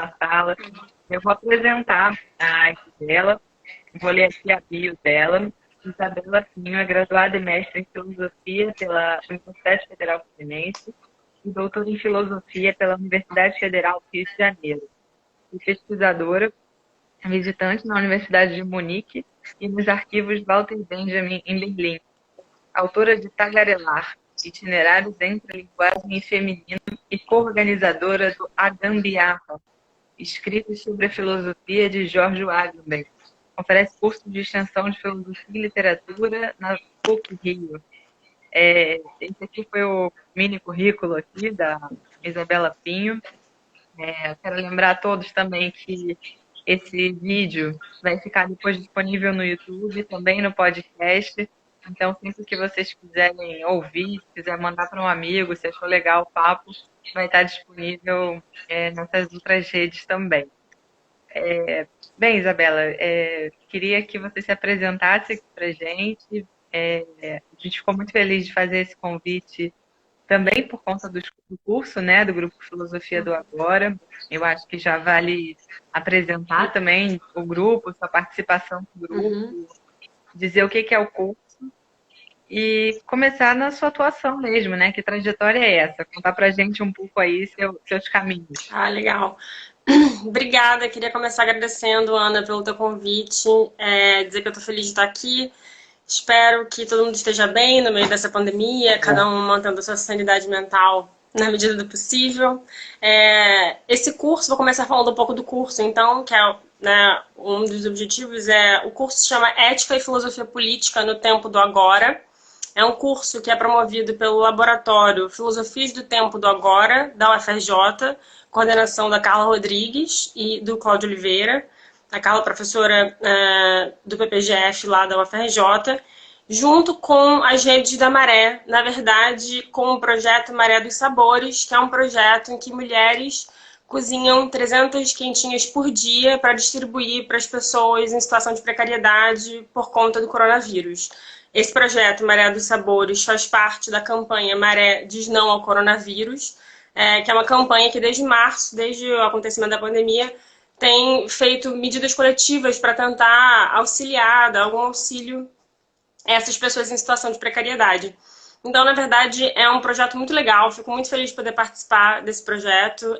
na sala. Eu vou apresentar a equipe dela, vou ler aqui a bio dela. Isabela Pinho é graduada e mestre em Filosofia pela Universidade Federal Fluminense e doutora em Filosofia pela Universidade Federal do Rio de Janeiro. E pesquisadora, visitante na Universidade de Munique e nos arquivos Walter Benjamin, em Berlim. Autora de Tagarelar, Itinerários entre a Linguagem e Feminino e co-organizadora do Agambiarra, escritos sobre a filosofia de Jorge Agamben. Oferece curso de extensão de Filosofia e Literatura na PUC-Rio. Esse aqui foi o mini currículo aqui da Isabela Pinho. Quero lembrar a todos também que esse vídeo vai ficar depois disponível no YouTube, também no podcast. Então, sempre que vocês quiserem ouvir, se quiser mandar para um amigo, se achou legal o papo, vai estar disponível nessas outras redes também. Bem, Isabela, queria que você se apresentasse aqui para a gente. A gente ficou muito feliz de fazer esse convite também por conta do curso, né, do Grupo Filosofia do Agora. Eu acho que já vale apresentar também o grupo, sua participação no grupo, dizer o que é o curso e começar na sua atuação mesmo, né? Que trajetória é essa? Contar pra gente um pouco aí seus caminhos. Ah, legal. Obrigada, queria começar agradecendo, Ana, pelo teu convite, dizer que eu tô feliz de estar aqui. Espero que todo mundo esteja bem no meio dessa pandemia, cada um mantendo a sua sanidade mental na medida do possível. Esse curso, vou começar falando um pouco do curso, então, que é, né, um dos objetivos o curso se chama Ética e Filosofia Política no Tempo do Agora. É um curso que é promovido pelo Laboratório Filosofias do Tempo do Agora, da UFRJ, coordenação da Carla Rodrigues e do Cláudio Oliveira. A Carla, professora do PPGF lá da UFRJ, junto com as redes da Maré, na verdade, com o projeto Maré dos Sabores, que é um projeto em que mulheres cozinham 300 quentinhas por dia para distribuir para as pessoas em situação de precariedade por conta do coronavírus. Esse projeto, Maré dos Sabores, faz parte da campanha Maré Diz Não ao Coronavírus, que é uma campanha que desde março, desde o acontecimento da pandemia, tem feito medidas coletivas para tentar auxiliar, dar algum auxílio a essas pessoas em situação de precariedade. Então, na verdade, é um projeto muito legal, fico muito feliz de poder participar desse projeto.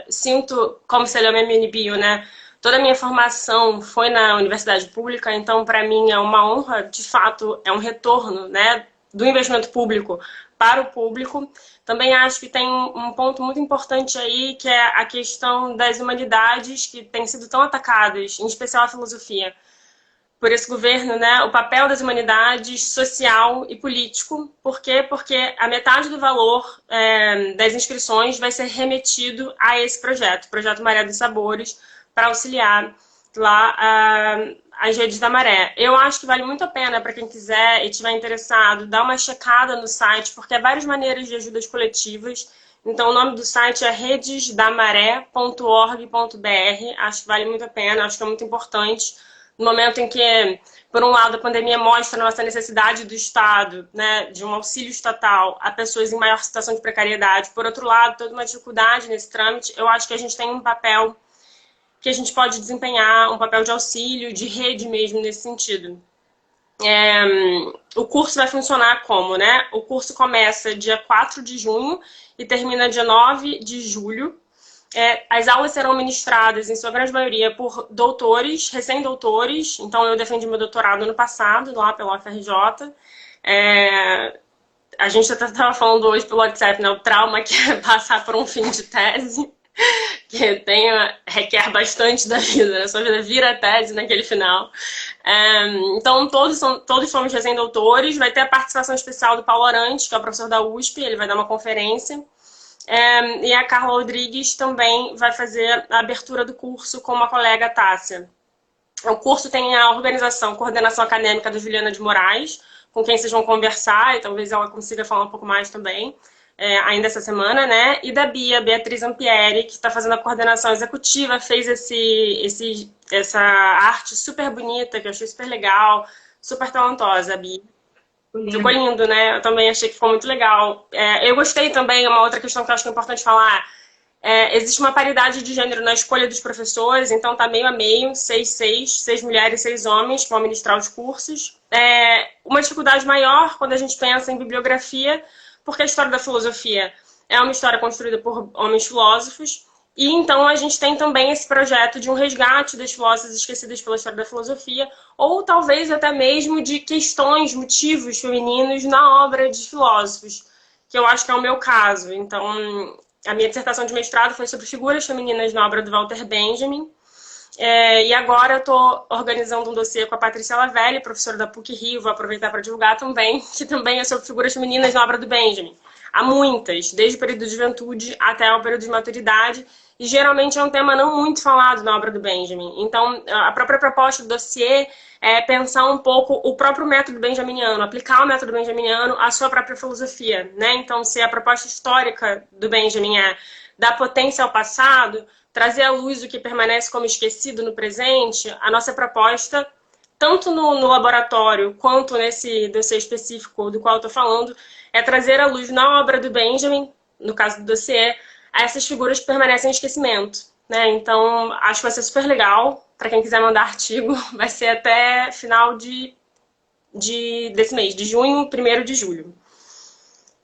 Sinto, como você leu minha mini bio, né? Toda a minha formação foi na universidade pública, então, para mim, é uma honra, de fato, é um retorno, né, do investimento público para o público. Também acho que tem um ponto muito importante aí, que é a questão das humanidades que têm sido tão atacadas, em especial a filosofia, por esse governo, né? O papel das humanidades social e político. Por quê? Porque a metade do valor das inscrições vai ser remetido a esse projeto, o Projeto Maré dos Sabores, para auxiliar lá as redes da Maré. Eu acho que vale muito a pena para quem quiser e estiver interessado, dar uma checada no site, porque há várias maneiras de ajudas coletivas. Então, o nome do site é redesdamaré.org.br. Acho que vale muito a pena, acho que é muito importante. No momento em que, por um lado, a pandemia mostra a nossa necessidade do Estado, né, de um auxílio estatal a pessoas em maior situação de precariedade. Por outro lado, toda uma dificuldade nesse trâmite. Eu acho que a gente tem um papel que a gente pode desempenhar, um papel de auxílio, de rede mesmo nesse sentido. O curso vai funcionar como, né? O curso começa dia 4 de junho e termina dia 9 de julho. As aulas serão ministradas, em sua grande maioria, por doutores, recém-doutores. Então, eu defendi meu doutorado ano passado, lá pela UFRJ. A gente estava falando hoje pelo WhatsApp, né? O trauma que é passar por um fim de tese, que requer bastante da vida, né? Sua vida vira tese naquele final. Então, todos somos recém-doutores. Vai ter a participação especial do Paulo Arantes, que é o professor da USP, ele vai dar uma conferência. E a Carla Rodrigues também vai fazer a abertura do curso com uma colega, Tássia. O curso tem a coordenação acadêmica da Juliana de Moraes, com quem vocês vão conversar, e talvez ela consiga falar um pouco mais também, ainda essa semana, né? E da Beatriz Ampieri, que está fazendo a coordenação executiva, fez essa arte super bonita, que eu achei super legal, super talentosa, a Bia. Ficou lindo, né? Eu também achei que ficou muito legal. Eu gostei também, uma outra questão que eu acho que é importante falar, Existe uma paridade de gênero na escolha dos professores, então tá meio a meio, 6 mulheres, 6 homens que vão ministrar os cursos. Uma dificuldade maior quando a gente pensa em bibliografia, porque a história da filosofia é uma história construída por homens filósofos, e então a gente tem também esse projeto de um resgate das filósofas esquecidas pela história da filosofia, ou talvez até mesmo de questões, motivos femininos na obra de filósofos, que eu acho que é o meu caso. Então, a minha dissertação de mestrado foi sobre figuras femininas na obra do Walter Benjamin, e agora eu estou organizando um dossiê com a Patrícia Lavelli, professora da PUC-Rio, vou aproveitar para divulgar também, que também é sobre figuras femininas na obra do Benjamin. Há muitas, desde o período de juventude até o período de maturidade, e geralmente é um tema não muito falado na obra do Benjamin. Então, a própria proposta do dossiê é pensar um pouco o próprio método benjaminiano, aplicar o método benjaminiano à sua própria filosofia, né? Então, se a proposta histórica do Benjamin é dar potência ao passado, trazer à luz o que permanece como esquecido no presente, a nossa proposta, tanto no laboratório quanto nesse dossiê específico do qual eu estou falando, é trazer à luz na obra do Benjamin, no caso do dossiê, essas figuras que permanecem em esquecimento, né? Então, acho que vai ser super legal. Para quem quiser mandar artigo, vai ser até final desse mês, de junho, 1º de julho.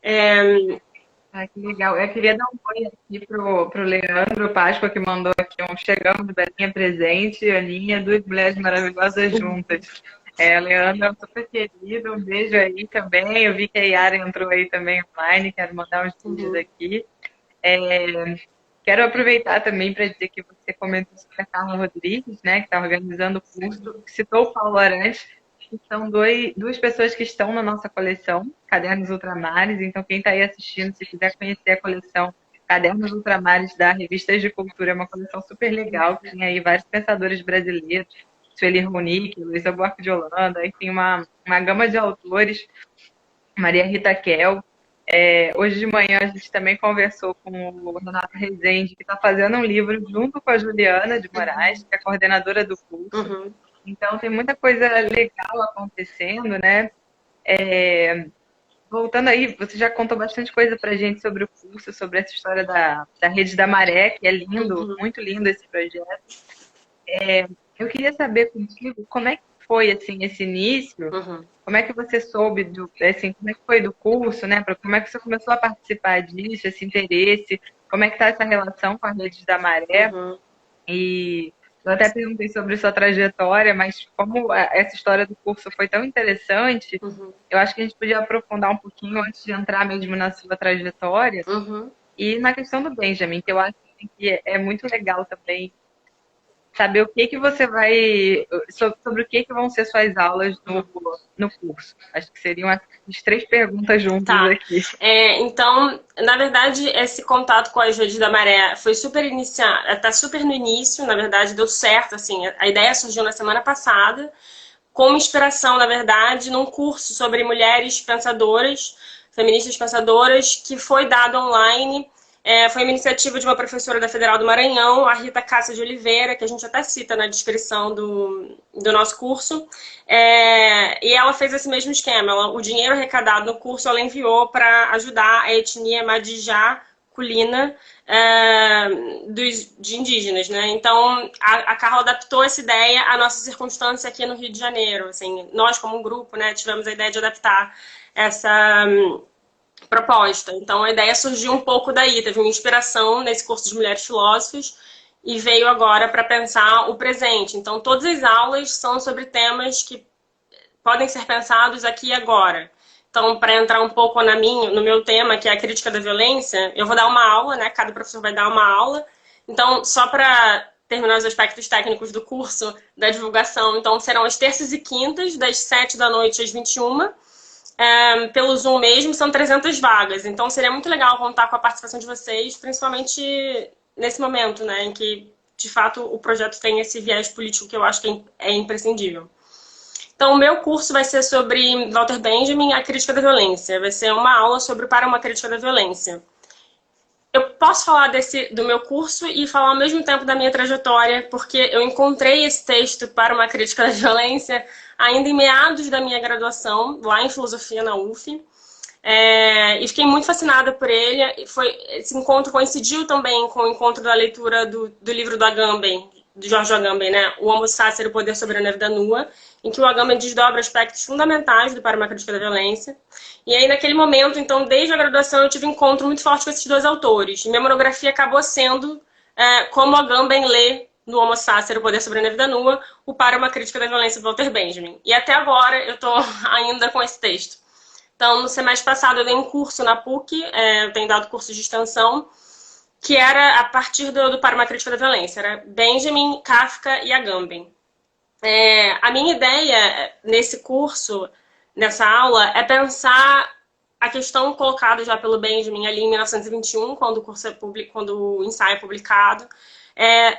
Que legal. Eu queria dar um oi aqui pro Leandro Páscoa, que mandou aqui um chegamos, Belinha presente, Aninha, 2 mulheres maravilhosas juntas. Leandro é um super querido, um beijo aí também. Eu vi que a Yara entrou aí também online, quero mandar uns beijos aqui. Quero aproveitar também para dizer que você comentou sobre a Carla Rodrigues, né, que está organizando o curso, que citou o Paulo Arantes, que são duas pessoas que estão na nossa coleção, Cadernos Ultramares. Então, quem está aí assistindo, se quiser conhecer a coleção Cadernos Ultramares da Revistas de Cultura, é uma coleção super legal, que tem aí vários pensadores brasileiros, Sueli Ronick, Luísa Buarque de Holanda, enfim, uma gama de autores, Maria Rita Kell. Hoje de manhã a gente também conversou com o Renato Rezende, que está fazendo um livro junto com a Juliana de Moraes, que é a coordenadora do curso. Então tem muita coisa legal acontecendo, né? Voltando aí, você já contou bastante coisa pra gente sobre o curso, sobre essa história da Rede da Maré, que é lindo, muito lindo esse projeto. Eu queria saber contigo como é que foi assim, esse início, como é que você soube assim, como é que foi do curso, né? Como é que você começou a participar disso, esse interesse, como é que está essa relação com a Rede da Maré? E eu até perguntei sobre sua trajetória, mas como essa história do curso foi tão interessante, eu acho que a gente podia aprofundar um pouquinho antes de entrar mesmo na sua trajetória. E na questão do Benjamin, que eu acho que é muito legal também saber o que você vai... sobre o que vão ser suas aulas no curso. Acho que seriam as 3 perguntas juntas aqui. Então, na verdade, esse contato com as Redes da Maré foi super tá super no início, na verdade, deu certo, assim, a ideia surgiu na semana passada, como inspiração, na verdade, num curso sobre mulheres pensadoras, feministas pensadoras, que foi dado online. Foi uma iniciativa de uma professora da Federal do Maranhão, a Rita Cássia de Oliveira, que a gente até cita na descrição do nosso curso. E ela fez esse mesmo esquema. O dinheiro arrecadado no curso ela enviou para ajudar a etnia Madijá Culina de indígenas, né? Então, a Carla adaptou essa ideia à nossa circunstância aqui no Rio de Janeiro. Assim, nós, como um grupo, né, tivemos a ideia de adaptar essa proposta. Então, a ideia surgiu um pouco daí. Teve uma inspiração nesse curso de Mulheres Filósofas e veio agora para pensar o presente. Então, todas as aulas são sobre temas que podem ser pensados aqui e agora. Então, para entrar um pouco no meu tema, que é a crítica da violência, eu vou dar uma aula, né? Cada professor vai dar uma aula. Então, só para terminar os aspectos técnicos do curso, da divulgação, então serão as terças e quintas, das 7 da noite às 21. Pelo Zoom mesmo, são 300 vagas. Então, seria muito legal contar com a participação de vocês, principalmente nesse momento, né, em que, de fato, o projeto tem esse viés político que eu acho que é imprescindível. Então, o meu curso vai ser sobre Walter Benjamin, a crítica da violência. Vai ser uma aula sobre para uma crítica da violência. Eu posso falar do meu curso e falar ao mesmo tempo da minha trajetória, porque eu encontrei esse texto para uma crítica da violência ainda em meados da minha graduação, lá em filosofia na UF. E fiquei muito fascinada por ele. Esse encontro coincidiu também com o encontro da leitura do livro do Agamben, de George Agamben, né? O Homo Sacer, o Poder Soberano da Vida Nua, em que o Agamben desdobra aspectos fundamentais do Para uma Crítica da Violência. E aí, naquele momento, então, desde a graduação, eu tive um encontro muito forte com esses dois autores. E minha monografia acabou sendo como Agamben lê no Homo Sacer, o Poder Soberano da Vida Nua, o Para uma Crítica da Violência de Walter Benjamin. E até agora eu estou ainda com esse texto. Então, no semestre passado, eu dei um curso na PUC, eu tenho dado curso de extensão, que era a partir do Para uma Crítica da Violência. Era Benjamin, Kafka e Agamben. A minha ideia nesse curso, nessa aula, é pensar a questão colocada já pelo Benjamin ali em 1921, quando o ensaio é publicado,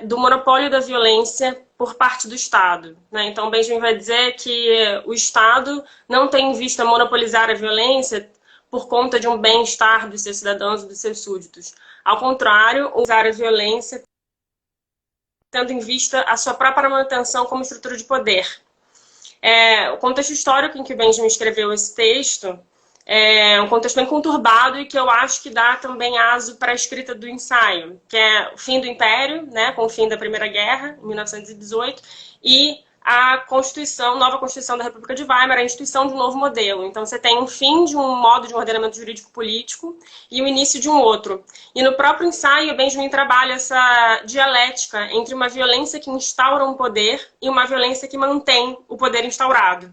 do monopólio da violência por parte do Estado, né? Então, Benjamin vai dizer que o Estado não tem em vista monopolizar a violência por conta de um bem-estar dos seus cidadãos e dos seus súditos. Ao contrário, usar a violência tendo em vista a sua própria manutenção como estrutura de poder. O contexto histórico em que o Benjamin escreveu esse texto é um contexto bem conturbado e que eu acho que dá também aso para a escrita do ensaio, que é o fim do Império, né, com o fim da Primeira Guerra, em 1918, e a nova Constituição da República de Weimar, a instituição de um novo modelo. Então, você tem um fim de um modo de um ordenamento jurídico-político e o início de um outro. E no próprio ensaio, Benjamin trabalha essa dialética entre uma violência que instaura um poder e uma violência que mantém o poder instaurado.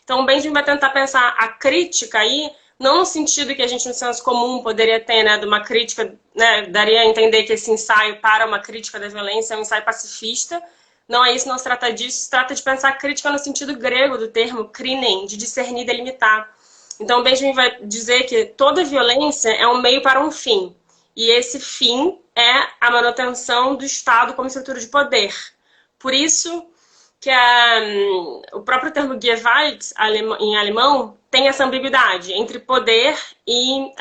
Então, o Benjamin vai tentar pensar a crítica aí, não no sentido que a gente, no senso comum, poderia ter, né, de uma crítica, né, daria a entender que esse ensaio para uma crítica da violência é um ensaio pacifista. Não é isso, não se trata disso. Se trata de pensar a crítica no sentido grego do termo krinen, de discernir e delimitar. Então, o Benjamin vai dizer que toda violência é um meio para um fim. E esse fim é a manutenção do Estado como estrutura de poder. Por isso que o próprio termo Gewalt, em alemão, tem essa ambiguidade entre poder e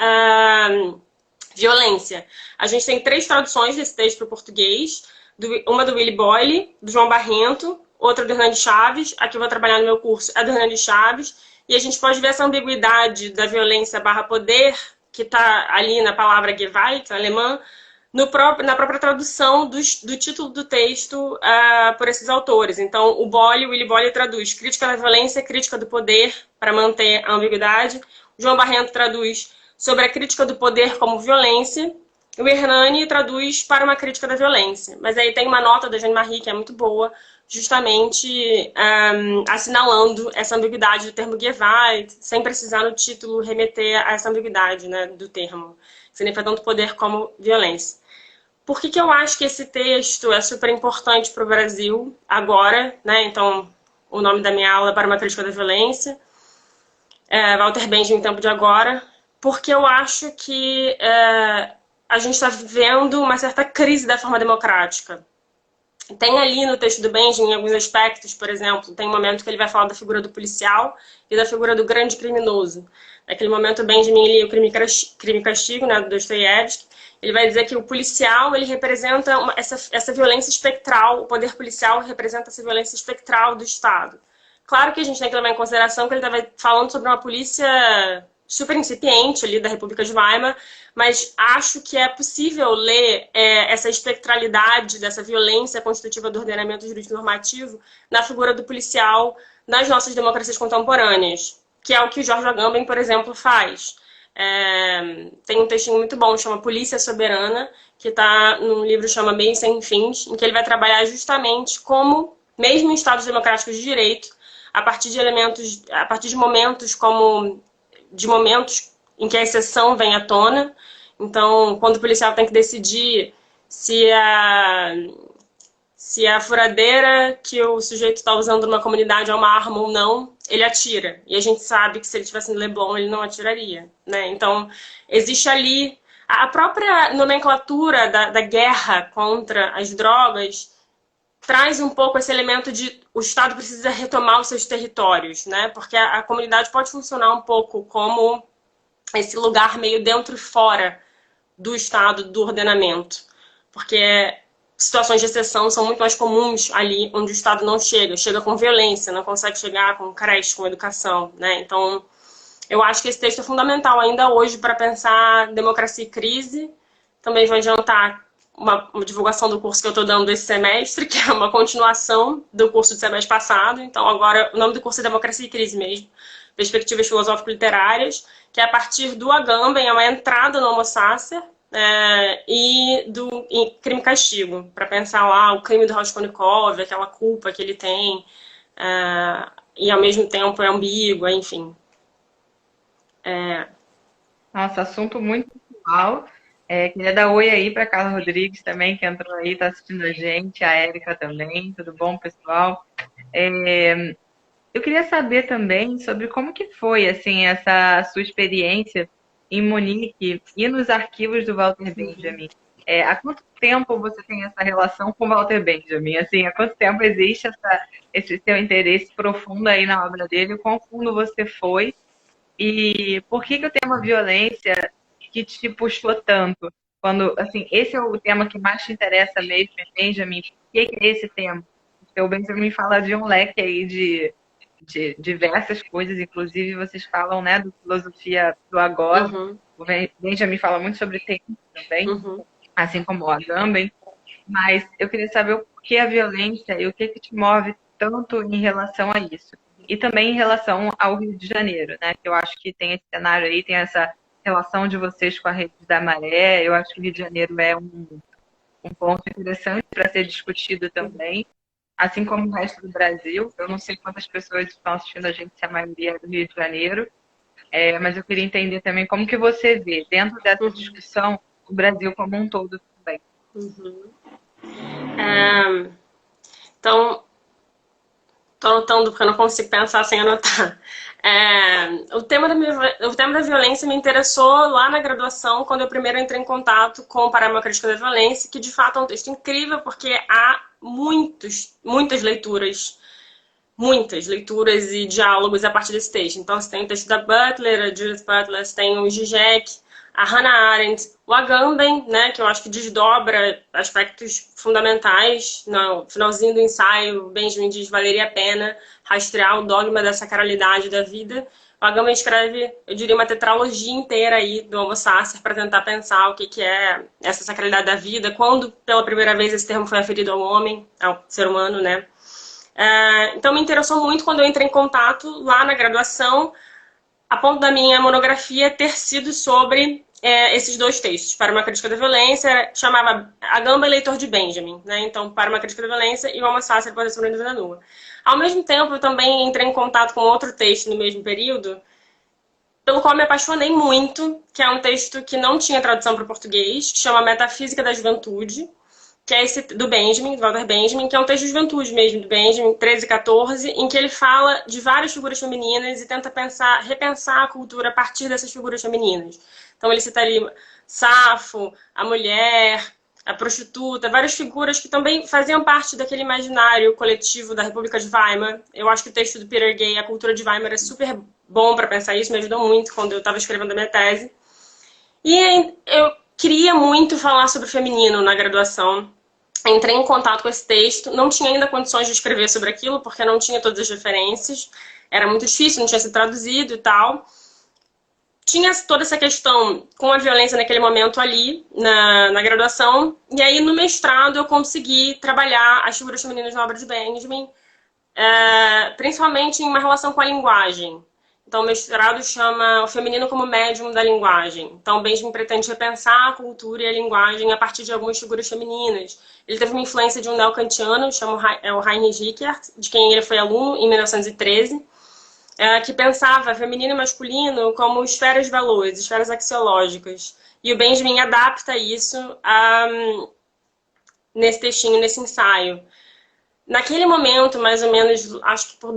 violência. A gente tem 3 traduções desse texto para o português, uma do Willy Boyle, do João Barrento, outra do Hernando Chaves, aqui eu vou trabalhar no meu curso, é do Hernando Chaves, e a gente pode ver essa ambiguidade da violência barra poder, que está ali na palavra Gewalt, alemã, na própria tradução do título do texto por esses autores. Então, o Willy Boyle traduz crítica da violência, crítica do poder, para manter a ambiguidade. O João Barrento traduz sobre a crítica do poder como violência. O Hernani traduz para uma crítica da violência. Mas aí tem uma nota da Jeanne Marie, que é muito boa, justamente assinalando essa ambiguidade do termo Gewalt, sem precisar no título remeter a essa ambiguidade, né, do termo. Significa tanto poder como violência. Por que eu acho que esse texto é super importante para o Brasil agora, né? Então, o nome da minha aula é Para uma Crítica da Violência, Walter Benjamin, Tempo de Agora, porque eu acho que a gente está vivendo uma certa crise da forma democrática. Tem ali no texto do Benjamin alguns aspectos, por exemplo, tem um momento que ele vai falar da figura do policial e da figura do grande criminoso. Naquele momento, o Benjamin lia o Crime e Castigo, né, do Dostoiévski. Ele vai dizer que o policial, ele representa essa violência espectral, o poder policial representa essa violência espectral do Estado. Claro que a gente tem que levar em consideração que ele estava falando sobre uma polícia super incipiente ali da República de Weimar, mas acho que é possível ler essa espectralidade dessa violência constitutiva do ordenamento jurídico normativo na figura do policial nas nossas democracias contemporâneas, que é o que o George Agamben, por exemplo, faz. Tem um textinho muito bom, chama Polícia Soberana, que está num livro que chama Meios Sem Fins, em que ele vai trabalhar justamente como, mesmo em estados democráticos de direito, a partir de momentos em que a exceção vem à tona. Então, quando o policial tem que decidir se a furadeira que o sujeito está usando numa comunidade é uma arma ou não, ele atira. E a gente sabe que se ele tivesse no Leblon, ele não atiraria, né? Então, existe ali a própria nomenclatura da guerra contra as drogas traz um pouco esse elemento de o Estado precisa retomar os seus territórios, né? Porque a comunidade pode funcionar um pouco como esse lugar meio dentro e fora do Estado, do ordenamento. Porque situações de exceção são muito mais comuns ali onde o Estado não chega. Chega com violência, não consegue chegar com creche, com educação, né? Então, Eu acho que esse texto é fundamental ainda hoje para pensar democracia e crise. Também vou adiantar uma divulgação do curso que eu estou dando esse semestre, que é uma continuação do curso do semestre passado. Então, agora, o nome do curso é Democracia e Crise mesmo, Perspectivas Filosófico-Literárias, que é a partir do Agamben, é uma entrada no Homo Sacer, e do Crime e Castigo, para pensar lá o crime do Raskolnikov, aquela culpa que ele tem, e ao mesmo tempo é ambígua, enfim. Nossa, assunto muito atual. Queria dar oi aí para Carla Rodrigues também, que entrou aí, está assistindo a gente, a Érica também. Tudo bom, pessoal? Eu queria saber também sobre como que foi assim essa sua experiência em Munique e nos arquivos do Walter Benjamin. Há quanto tempo você tem essa relação com o Walter Benjamin? Assim, há quanto tempo existe esse seu interesse profundo aí na obra dele? O quão fundo você foi? E por que o tema violência que te puxou tanto? Quando, assim, esse é o tema que mais te interessa mesmo, Benjamin? Por que é esse tema? O Benjamin fala de um leque aí de diversas coisas, inclusive vocês falam, né, do filosofia do agora. Uhum. O Benjamin fala muito sobre tempo também, Uhum. assim como o Agamben. Mas eu queria saber o porquê a violência e o que te move tanto em relação a isso. E também em relação ao Rio de Janeiro, né? Que eu acho que tem esse cenário aí, tem essa relação de vocês com a Rede da Maré. Eu acho que o Rio de Janeiro é um ponto interessante para ser discutido também, assim como o resto do Brasil. Eu não sei quantas pessoas estão assistindo a gente, se a maioria é do Rio de Janeiro, mas eu queria entender também como que você vê, dentro dessa discussão, o Brasil como um todo também. Então, estou anotando porque eu não consigo pensar sem anotar. O tema da violência me interessou lá na graduação, quando eu primeiro entrei em contato com o Panorama Crítico da Violência, que de fato é um texto incrível, porque há muitas leituras e diálogos a partir desse texto. Então, você tem o texto da Butler, a Judith Butler, você tem o Zizek, a Hannah Arendt, o Agamben, né, que eu acho que desdobra aspectos fundamentais. No finalzinho do ensaio, Benjamin diz: valeria a pena rastrear o dogma da sacralidade da vida. O Agamben escreve, eu diria, uma tetralogia inteira aí do Homo Sacer para tentar pensar o que é essa sacralidade da vida, quando pela primeira vez esse termo foi aferido ao homem, ao ser humano, né? Então me interessou muito quando eu entrei em contato lá na graduação, a ponto da minha monografia ter sido sobre esses dois textos, Para uma Crítica da Violência, chamava Agamben, Leitor de Benjamin, né? Então, Para uma Crítica da Violência e o Homo Sacer, Poder sobre a Dúvida Nua. Ao mesmo tempo, eu também entrei em contato com outro texto no mesmo período, pelo qual me apaixonei muito, que é um texto que não tinha tradução para o português, que chama Metafísica da Juventude, que é esse do Benjamin, do Walter Benjamin, que é um texto de juventude mesmo, do Benjamin, 13 e 14, em que ele fala de várias figuras femininas e tenta repensar a cultura a partir dessas figuras femininas. Então ele cita ali Safo, a mulher, a prostituta, várias figuras que também faziam parte daquele imaginário coletivo da República de Weimar. Eu acho que o texto do Peter Gay, A Cultura de Weimar, é super bom para pensar isso, me ajudou muito quando eu estava escrevendo a minha tese. E eu queria muito falar sobre o feminino na graduação. Entrei em contato com esse texto, não tinha ainda condições de escrever sobre aquilo, porque não tinha todas as referências, era muito difícil, não tinha sido traduzido e tal. Tinha toda essa questão com a violência naquele momento ali, na graduação, e aí no mestrado eu consegui trabalhar as figuras femininas na obra de Benjamin, principalmente em uma relação com a linguagem. Então, o mestrado chama O Feminino como Médium da Linguagem. Então, Benjamin pretende repensar a cultura e a linguagem a partir de algumas figuras femininas. Ele teve uma influência de um neocantiano, chama o Heinrich Rickert, de quem ele foi aluno em 1913, que pensava feminino e masculino como esferas de valores, esferas axiológicas. E o Benjamin adapta isso nesse textinho, nesse ensaio. Naquele momento, mais ou menos, acho que por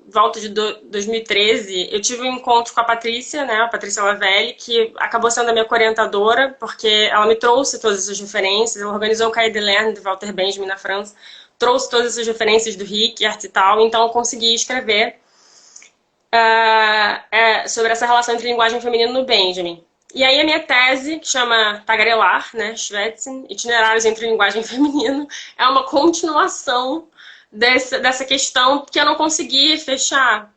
volta de 2013, eu tive um encontro com a Patrícia, né, a Patrícia Lavelli, que acabou sendo a minha orientadora, porque ela me trouxe todas essas referências, ela organizou o Cahiers de Lerner de Walter Benjamin na França, trouxe todas essas referências do Rickert e tal, então eu consegui escrever sobre essa relação entre linguagem feminina no Benjamin. E aí a minha tese, que chama Tagarelar, né, Schwätzen, Itinerários entre Linguagem e Feminino, é uma continuação dessa questão que eu não consegui fechar.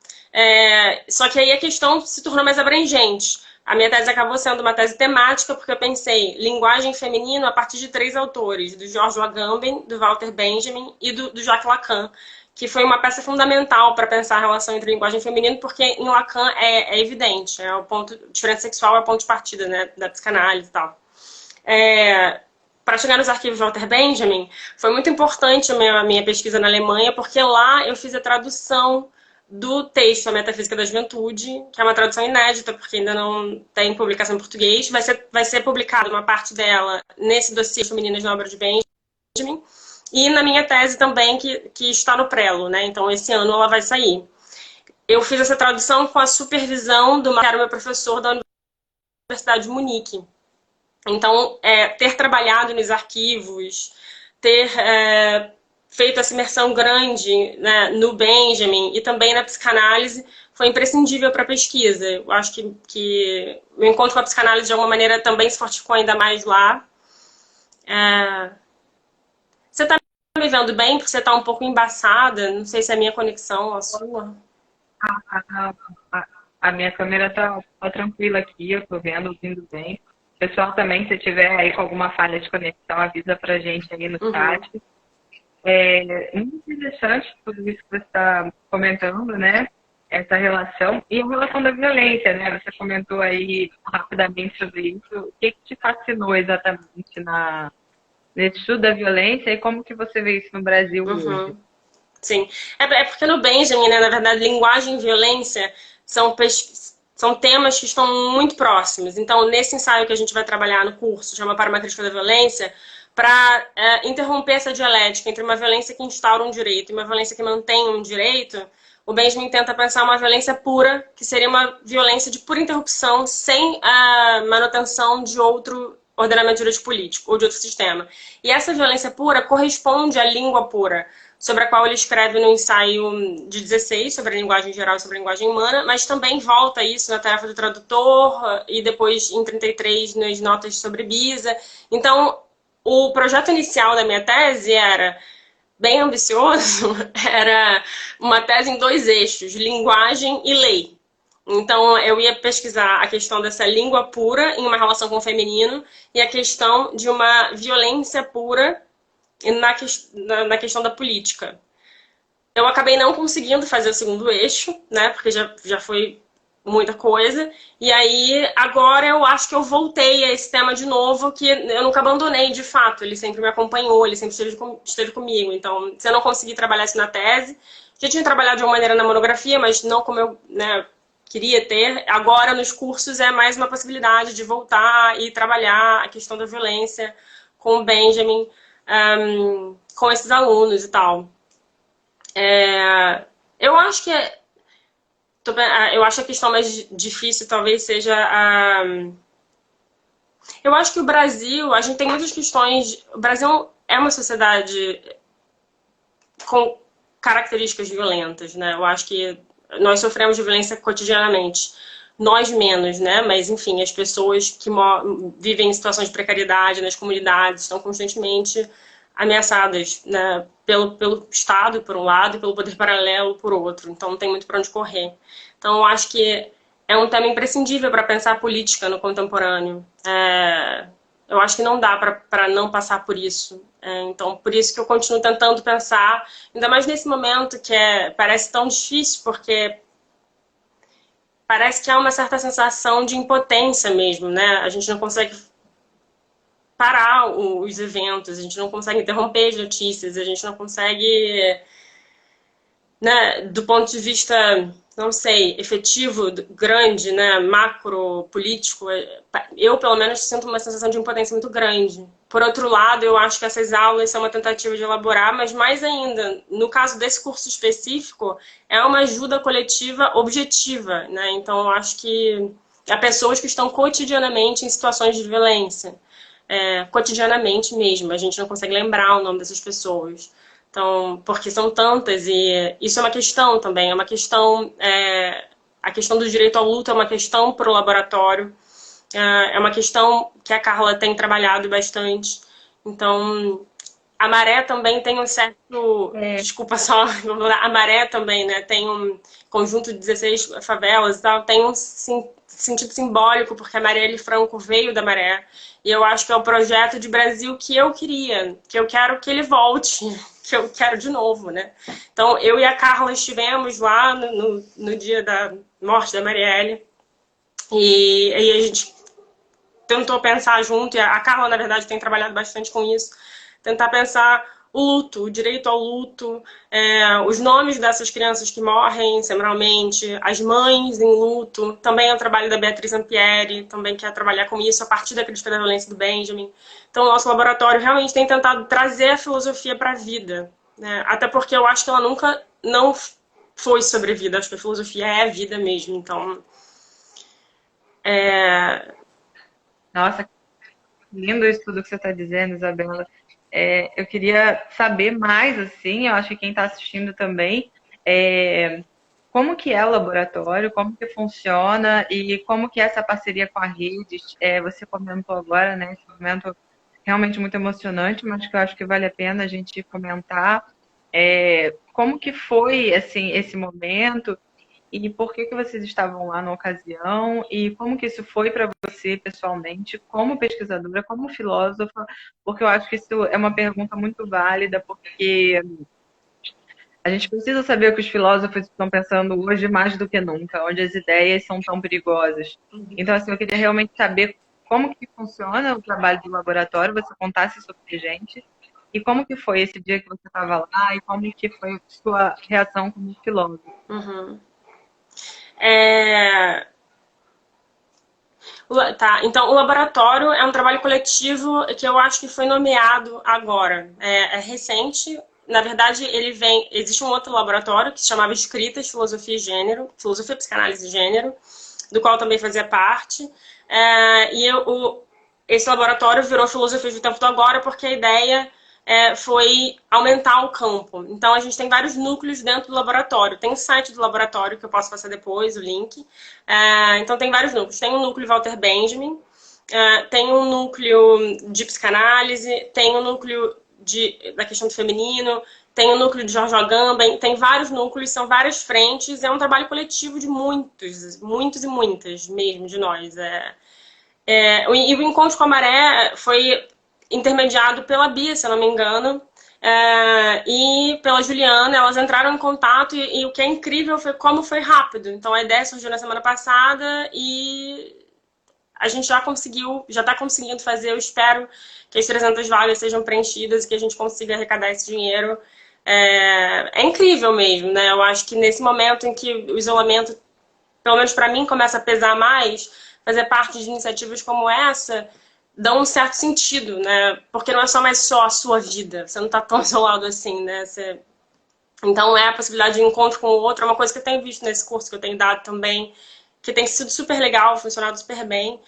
Só que aí a questão se tornou mais abrangente. A minha tese acabou sendo uma tese temática, porque eu pensei linguagem feminina a partir de 3 autores, do George Agamben, do Walter Benjamin e do Jacques Lacan, que foi uma peça fundamental para pensar a relação entre linguagem e feminino, porque em Lacan é evidente, o ponto, diferença sexual é o ponto de partida, né, da psicanálise e tal. Para chegar nos arquivos de Walter Benjamin, foi muito importante a minha pesquisa na Alemanha, porque lá eu fiz a tradução do texto A Metafísica da Juventude, que é uma tradução inédita, porque ainda não tem publicação em português. Vai ser publicada uma parte dela nesse dossiê Femininas na Obra de Benjamin, e na minha tese também, que está no prelo, né? Então, esse ano ela vai sair. Eu fiz essa tradução com a supervisão do que era meu professor da Universidade de Munique. Então, ter trabalhado nos arquivos, ter feito essa imersão grande, né, no Benjamin e também na psicanálise foi imprescindível para a pesquisa. Eu acho que o encontro com a psicanálise de alguma maneira também se fortificou ainda mais lá. Você está me vendo bem? Porque você está um pouco embaçada. Não sei se é a minha conexão ou a sua. A minha câmera tá tranquila aqui, eu tô vendo, ouvindo bem. Pessoal, também, se tiver aí com alguma falha de conexão, avisa pra gente aí no chat. Muito interessante tudo isso que você está comentando, né? Essa relação. E a relação da violência, né? Você comentou aí rapidamente sobre isso. O que te fascinou exatamente nesse estudo da violência e como que você vê isso no Brasil hoje? Sim. É porque no Benjamin, né, na verdade, linguagem e violência são temas que estão muito próximos. Então, nesse ensaio que a gente vai trabalhar no curso, chama Para uma Crítica da Violência, para interromper essa dialética entre uma violência que instaura um direito e uma violência que mantém um direito, o Benjamin tenta pensar uma violência pura, que seria uma violência de pura interrupção, sem a manutenção de outro ordenamento jurídico político ou de outro sistema. E essa violência pura corresponde à língua pura, sobre a qual ele escreve no ensaio de 16, sobre a linguagem geral e sobre a linguagem humana, mas também volta isso na tarefa do tradutor e depois em 33 nas notas sobre Bisa. Então, o projeto inicial da minha tese era bem ambicioso, era uma tese em 2 eixos, linguagem e lei. Então, eu ia pesquisar a questão dessa língua pura em uma relação com o feminino e a questão de uma violência pura na questão da política. Eu acabei não conseguindo fazer o segundo eixo, né, porque já foi muita coisa, e aí agora eu acho que eu voltei a esse tema de novo, que eu nunca abandonei de fato, ele sempre me acompanhou, ele sempre esteve comigo. Então, se eu não conseguir trabalhar isso na tese, já tinha trabalhado de uma maneira na monografia, mas não como eu, né, queria ter. Agora nos cursos é mais uma possibilidade de voltar e trabalhar a questão da violência com o Benjamin, com esses alunos e tal. Eu acho que eu acho a questão mais difícil talvez seja eu acho que o Brasil, a gente tem muitas questões. O Brasil é uma sociedade com características violentas, né? Eu acho que nós sofremos de violência cotidianamente. Nós menos, né? Mas, enfim, as pessoas que vivem em situações de precariedade nas comunidades estão constantemente ameaçadas, né? Pelo Estado, por um lado, e pelo poder paralelo, por outro. Então, não tem muito para onde correr. Então, eu acho que é um tema imprescindível para pensar a política no contemporâneo. Eu acho que não dá para não passar por isso. Então, por isso que eu continuo tentando pensar, ainda mais nesse momento que parece tão difícil, porque parece que há uma certa sensação de impotência mesmo, né? A gente não consegue parar os eventos, a gente não consegue interromper as notícias, a gente não consegue, né, do ponto de vista, não sei, efetivo, grande, né, macro, político, eu, pelo menos, sinto uma sensação de impotência muito grande. Por outro lado, eu acho que essas aulas são uma tentativa de elaborar, mas mais ainda, no caso desse curso específico, é uma ajuda coletiva objetiva, né? Então, eu acho que há pessoas que estão cotidianamente em situações de violência. Cotidianamente mesmo, a gente não consegue lembrar o nome dessas pessoas. Então, porque são tantas, e isso é uma questão também, é uma questão, a questão do direito ao luto é uma questão para o laboratório, é uma questão que a Carla tem trabalhado bastante. Então, A Maré também tem um certo... É, Desculpa só, a Maré também, né? Tem um conjunto de 16 favelas e tal, tem um sentido simbólico, porque a Marielle Franco veio da Maré. E eu acho que é o projeto de Brasil que eu queria, que eu quero que ele volte, que eu quero de novo, né? Então, eu e a Carla estivemos lá no dia da morte da Marielle, e aí a gente tentou pensar junto, e a Carla, na verdade, tem trabalhado bastante com isso, tentar pensar o luto, o direito ao luto, os nomes dessas crianças que morrem semanalmente, as mães em luto, também é o trabalho da Beatriz Ampieri, também quer trabalhar com isso a partir da crítica da violência do Benjamin. Então, o nosso laboratório realmente tem tentado trazer a filosofia para a vida, né? Até porque eu acho que ela nunca não foi sobre vida, acho que a filosofia é a vida mesmo, então... É... nossa, lindo isso tudo que você está dizendo, Isabela. Eu queria saber mais, assim, eu acho que quem está assistindo também, como que é o laboratório, como que funciona e como que é essa parceria com a rede. Você comentou agora, né, esse momento realmente muito emocionante, mas que eu acho que vale a pena a gente comentar. Como que foi, assim, esse momento e por que que vocês estavam lá na ocasião e como que isso foi para você pessoalmente, como pesquisadora, como filósofa, porque eu acho que isso é uma pergunta muito válida, porque a gente precisa saber o que os filósofos estão pensando hoje mais do que nunca, onde as ideias são tão perigosas. Então, assim, eu queria realmente saber como que funciona o trabalho do laboratório, você contasse isso pra gente, e como que foi esse dia que você estava lá, e como que foi a sua reação como filósofo. Uhum. É... Tá, então o laboratório é um trabalho coletivo que eu acho que foi nomeado agora. É recente. Na verdade, ele vem. Existe um outro laboratório que se chamava Escritas, Filosofia e Gênero, Filosofia, Psicanálise e Gênero, do qual eu também fazia parte. Esse laboratório virou Filosofia do Tempo do Agora porque a ideia foi aumentar o campo. Então, a gente tem vários núcleos dentro do laboratório. Tem o site do laboratório, que eu posso passar depois, o link. Então, tem vários núcleos. Tem o núcleo Walter Benjamin, tem um núcleo de psicanálise, tem o núcleo da questão do feminino, tem o núcleo de Jorge Agamben, tem vários núcleos, são várias frentes. É um trabalho coletivo de muitos, muitos e muitas mesmo de nós. E o Encontro com a Maré foi intermediado pela Bia, se eu não me engano, e pela Juliana. Elas entraram em contato e o que é incrível foi como foi rápido. Então a ideia surgiu na semana passada e a gente já está conseguindo fazer. Eu espero que as 300 vagas sejam preenchidas e que a gente consiga arrecadar esse dinheiro. É incrível mesmo, né? Eu acho que nesse momento em que o isolamento, pelo menos para mim, começa a pesar mais, fazer parte de iniciativas como essa dão um certo sentido, né? Porque não é só mais só a sua vida, você não está tão isolado assim, né? Então, a possibilidade de encontro com o outro é uma coisa que eu tenho visto nesse curso que eu tenho dado também, que tem sido super legal, funcionado super bem.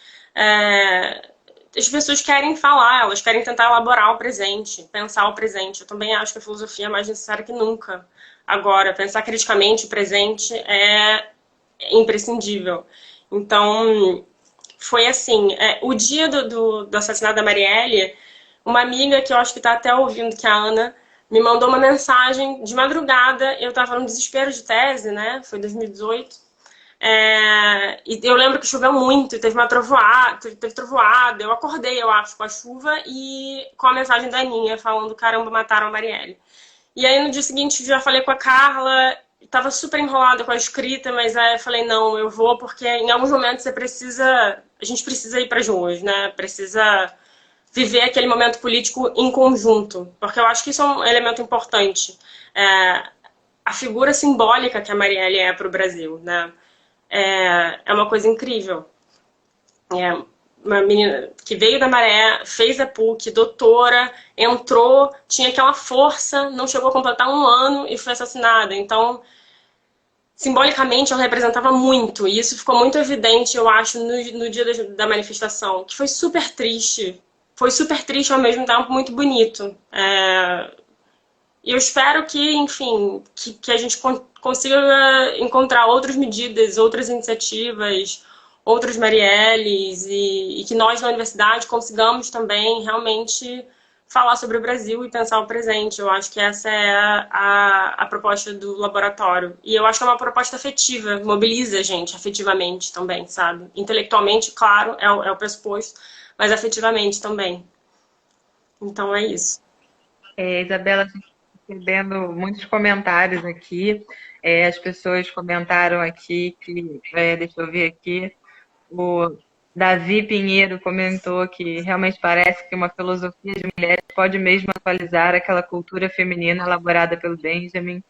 As pessoas querem falar, elas querem tentar elaborar o presente, pensar o presente. Eu também acho que a filosofia é mais necessária que nunca. Agora, pensar criticamente o presente é imprescindível. Então, foi assim, o dia do assassinato da Marielle, uma amiga que eu acho que está até ouvindo, que é a Ana, me mandou uma mensagem de madrugada. Eu estava no desespero de tese, né? Foi 2018. E eu lembro que choveu muito, teve trovoada. Eu acordei, eu acho, com a chuva e com a mensagem da Aninha falando: caramba, mataram a Marielle. E aí no dia seguinte já falei com a Carla, tava super enrolada com a escrita, mas aí eu falei: não, eu vou, porque em alguns momentos a gente precisa ir para as ruas, né? Precisa viver aquele momento político em conjunto, porque eu acho que isso é um elemento importante. A figura simbólica que a Marielle é para o Brasil, né? É uma coisa incrível. Uma menina que veio da Maré, fez a PUC, doutora, entrou, tinha aquela força, não chegou a completar um ano e foi assassinada. Então, simbolicamente, ela representava muito, e isso ficou muito evidente, eu acho, no dia da manifestação, que foi super triste. Foi super triste, ao mesmo tempo muito bonito. E eu espero que, enfim, que a gente consiga encontrar outras medidas, outras iniciativas, outros Marielles, e que nós, na universidade, consigamos também realmente falar sobre o Brasil e pensar o presente. Eu acho que essa é a proposta do laboratório. E eu acho que é uma proposta afetiva, mobiliza a gente afetivamente também, sabe? Intelectualmente, claro, é o pressuposto, mas afetivamente também. Então é isso. Isabela, a gente está recebendo muitos comentários aqui. As pessoas comentaram aqui que, deixa eu ver aqui, o Davi Pinheiro comentou que realmente parece que uma filosofia de mulheres pode mesmo atualizar aquela cultura feminina elaborada pelo Benjamin.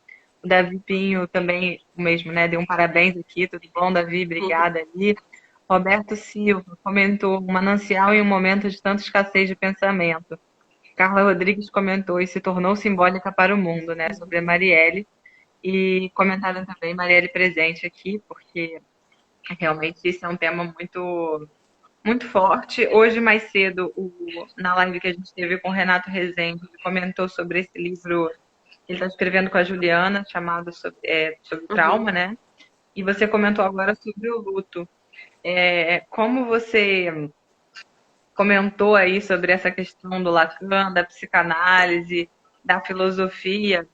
O Davi Pinho também, o mesmo, né? Deu um parabéns aqui, tudo bom, Davi? Obrigada ali. Roberto Silva comentou um manancial em um momento de tanta escassez de pensamento. Carla Rodrigues comentou e se tornou simbólica para o mundo, né? Sobre a Marielle. E comentaram também Marielle presente aqui, porque realmente isso é um tema muito forte. Hoje, mais cedo, na live que a gente teve com o Renato Rezende, ele comentou sobre esse livro que ele está escrevendo com a Juliana, chamado sobre trauma, né? E você comentou agora sobre o luto. Como você comentou aí sobre essa questão do Lacan, da psicanálise, da filosofia,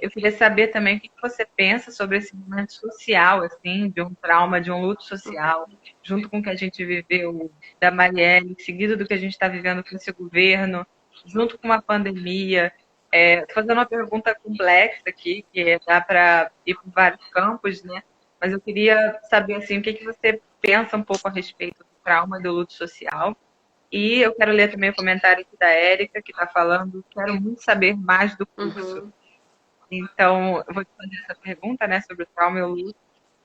eu queria saber também o que você pensa sobre esse momento social, assim, de um trauma, de um luto social, junto com o que a gente viveu da Marielle, seguido do que a gente está vivendo com esse governo, junto com uma pandemia. Tô fazendo uma pergunta complexa aqui, que dá para ir por vários campos, né? Mas eu queria saber, assim, o que você pensa um pouco a respeito do trauma e do luto social. E eu quero ler também o comentário aqui da Érica, que está falando, quero muito saber mais do curso. Então, eu vou te fazer essa pergunta, né, sobre o trauma e o luto,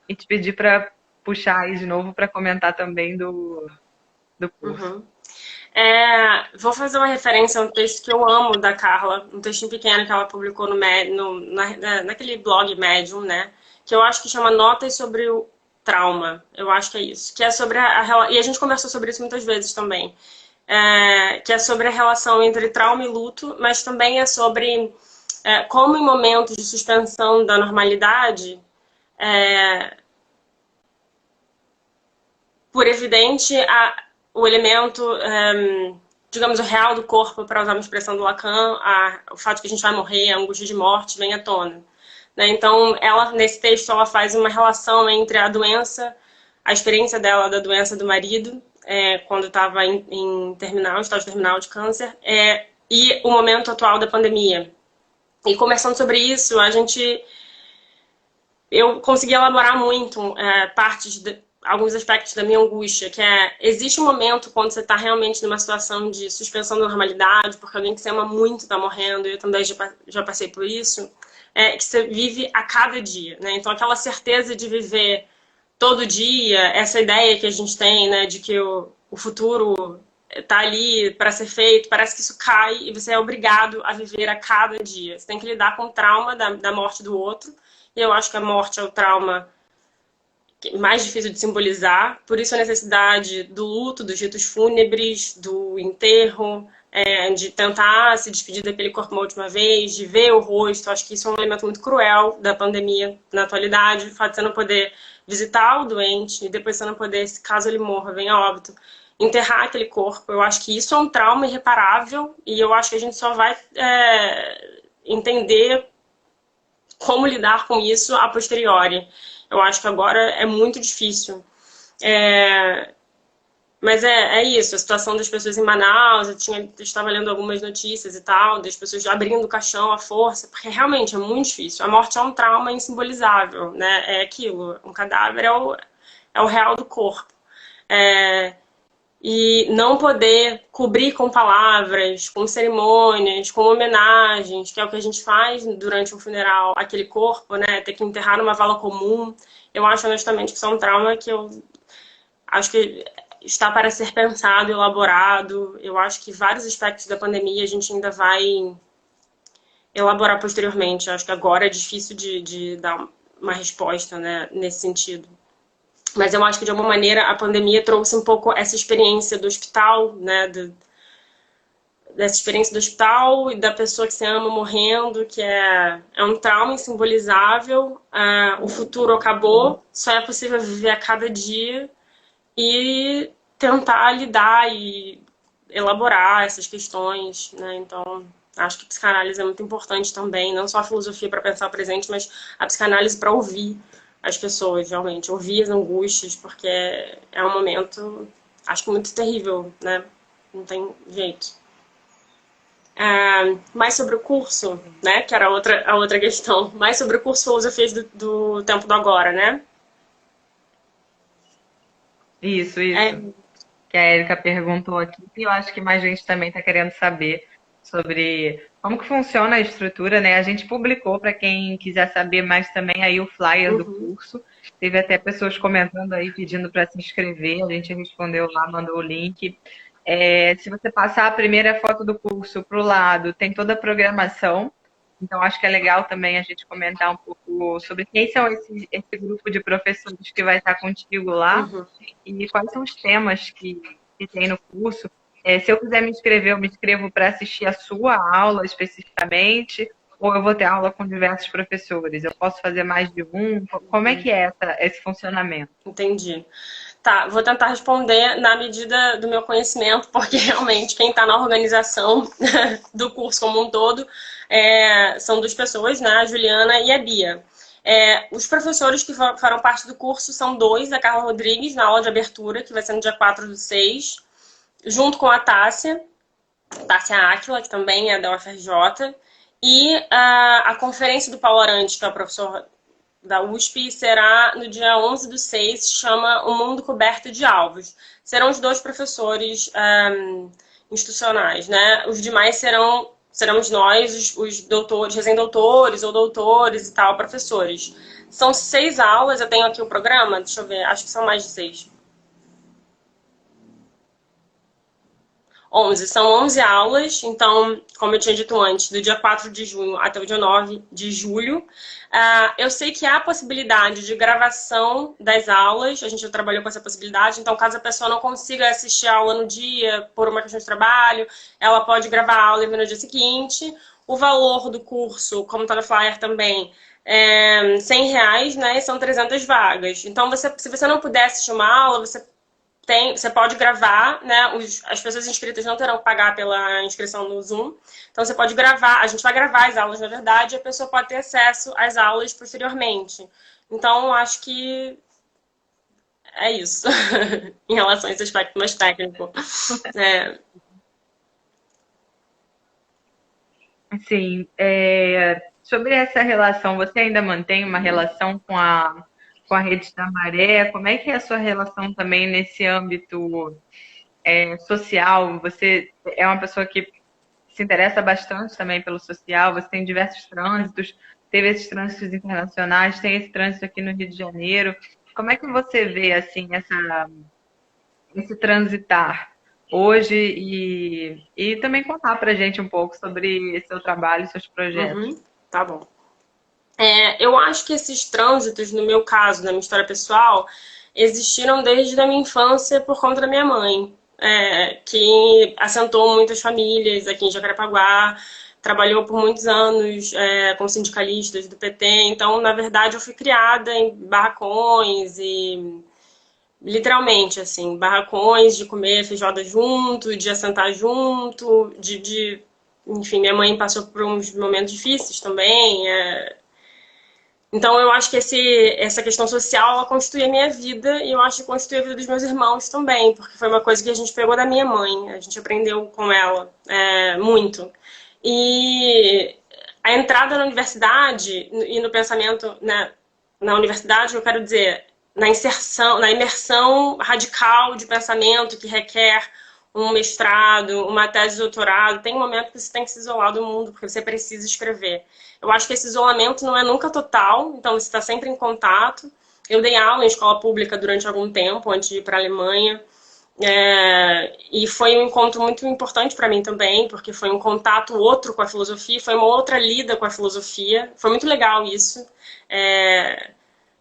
e te pedir para puxar aí de novo para comentar também do curso. Vou fazer uma referência a um texto que eu amo da Carla, um textinho pequeno que ela publicou naquele blog Medium, né? Que eu acho que chama Notas sobre o Trauma. Eu acho que é isso. Que é sobre e a gente conversou sobre isso muitas vezes também. Que é sobre a relação entre trauma e luto, mas também é sobre como em momentos de suspensão da normalidade, por evidente, o elemento, digamos, o real do corpo, para usar uma expressão do Lacan, o fato de que a gente vai morrer, a angústia de morte, vem à tona. Né? Então, ela, nesse texto, ela faz uma relação entre a doença, a experiência dela da doença do marido, quando estava em estágio terminal de câncer, e o momento atual da pandemia. E conversando sobre isso, eu consegui elaborar muito alguns aspectos da minha angústia, que existe um momento quando você está realmente numa situação de suspensão da normalidade, porque alguém que você ama muito está morrendo, eu também já passei por isso, que você vive a cada dia, né? Então aquela certeza de viver todo dia, essa ideia que a gente tem, né, de que o futuro está ali para ser feito, parece que isso cai e você é obrigado a viver a cada dia. Você tem que lidar com o trauma da morte do outro, e eu acho que a morte é o trauma mais difícil de simbolizar, por isso a necessidade do luto, dos ritos fúnebres, do enterro, de tentar se despedir daquele corpo uma última vez, de ver o rosto. Acho que isso é um elemento muito cruel da pandemia na atualidade, o fato de você não poder visitar o doente e depois você não poder, caso ele morra, venha a óbito, enterrar aquele corpo. Eu acho que isso é um trauma irreparável e eu acho que a gente só vai entender como lidar com isso a posteriori. Eu acho que agora é muito difícil. Mas é isso, a situação das pessoas em Manaus, eu estava lendo algumas notícias e tal, das pessoas abrindo o caixão à força, porque realmente é muito difícil. A morte é um trauma insimbolizável, né? É aquilo, um cadáver é o real do corpo. E não poder cobrir com palavras, com cerimônias, com homenagens, que é o que a gente faz durante um funeral, aquele corpo, né? Ter que enterrar numa vala comum. Eu acho, honestamente, que isso é um trauma que eu acho que está para ser pensado, elaborado. Eu acho que vários aspectos da pandemia a gente ainda vai elaborar posteriormente. Eu acho que agora é difícil de dar uma resposta, né, nesse sentido. Mas eu acho que, de alguma maneira, a pandemia trouxe um pouco essa experiência do hospital, né? Dessa experiência do hospital e da pessoa que você ama morrendo, que é um trauma insimbolizável. O futuro acabou, só é possível viver a cada dia e tentar lidar e elaborar essas questões, né? Então, acho que a psicanálise é muito importante também, não só a filosofia para pensar o presente, mas a psicanálise para ouvir as pessoas, realmente, ouvir as angústias, porque é um momento, acho que muito terrível, né? Não tem jeito. Mais sobre o curso, né? Que era a outra questão. Mais sobre o curso Filosofias do Tempo do Agora, né? Isso, É, isso. Que a Erika perguntou aqui, e eu acho que mais gente também está querendo saber sobre como que funciona a estrutura, né? A gente publicou para quem quiser saber mais também aí o flyer do uhum, curso. Teve até pessoas comentando aí pedindo para se inscrever, a gente respondeu lá, mandou o link. Se você passar a primeira foto do curso para o lado, tem toda a programação. Então, acho que é legal também a gente comentar um pouco sobre quem são esse grupo de professores que vai estar contigo lá uhum. e quais são os temas que tem no curso. Se eu quiser me inscrever, eu me inscrevo para assistir a sua aula especificamente, ou eu vou ter aula com diversos professores? Eu posso fazer mais de um? Como é que é esse funcionamento? Entendi. Tá, vou tentar responder na medida do meu conhecimento, porque realmente quem está na organização do curso como um todo são duas pessoas, né? A Juliana e a Bia. Os professores que farão parte do curso são dois, a Carla Rodrigues, na aula de abertura, que vai ser no dia 4/6, junto com a Tássia Áquila, que também é da UFRJ, e a conferência do Paulo Arantes, que é o professor da USP, será no dia 11/6, chama O Mundo Coberto de Alvos. Serão os dois professores institucionais, né? Os demais seremos nós, os doutores, recém-doutores ou doutores e tal, professores. São 6 aulas, eu tenho aqui o programa, deixa eu ver, acho que são mais de 6. 11. São 11 aulas, então, como eu tinha dito antes, do dia 4 de junho até o dia 9 de julho. Eu sei que há a possibilidade de gravação das aulas, a gente já trabalhou com essa possibilidade, então caso a pessoa não consiga assistir a aula no dia, por uma questão de trabalho, ela pode gravar a aula e ver no dia seguinte. O valor do curso, como está no flyer também, é R$ 100, né? E são 300 vagas. Então, se você não puder assistir uma aula, você pode gravar, né? As pessoas inscritas não terão que pagar pela inscrição no Zoom. Então você pode gravar, a gente vai gravar as aulas, na verdade, e a pessoa pode ter acesso às aulas posteriormente. Então, acho que é isso em relação a esse aspecto mais técnico. Sim, sobre essa relação, você ainda mantém uma relação com a Rede da Maré? Como é que é a sua relação também nesse âmbito social? Você é uma pessoa que se interessa bastante também pelo social, você tem diversos trânsitos, teve esses trânsitos internacionais, tem esse trânsito aqui no Rio de Janeiro. Como é que você vê assim esse transitar hoje e também contar para a gente um pouco sobre seu trabalho e seus projetos? Uhum, tá bom. Eu acho que esses trânsitos, no meu caso, na minha história pessoal, existiram desde a minha infância por conta da minha mãe, que assentou muitas famílias aqui em Jacarepaguá, trabalhou por muitos anos como sindicalistas do PT. Então, na verdade, eu fui criada em barracões e literalmente, assim, barracões de comer feijoada junto, de assentar junto, enfim, minha mãe passou por uns momentos difíceis também. Então, eu acho que essa questão social, ela constitui a minha vida e eu acho que constitui a vida dos meus irmãos também, porque foi uma coisa que a gente pegou da minha mãe, a gente aprendeu com ela muito. E a entrada na universidade e no pensamento, né, na universidade, eu quero dizer, na imersão radical de pensamento que requer um mestrado, uma tese de doutorado, tem um momento que você tem que se isolar do mundo, porque você precisa escrever. Eu acho que esse isolamento não é nunca total, então você está sempre em contato. Eu dei aula em escola pública durante algum tempo, antes de ir para a Alemanha, e foi um encontro muito importante para mim também, porque foi um contato outro com a filosofia, foi uma outra lida com a filosofia. Foi muito legal isso.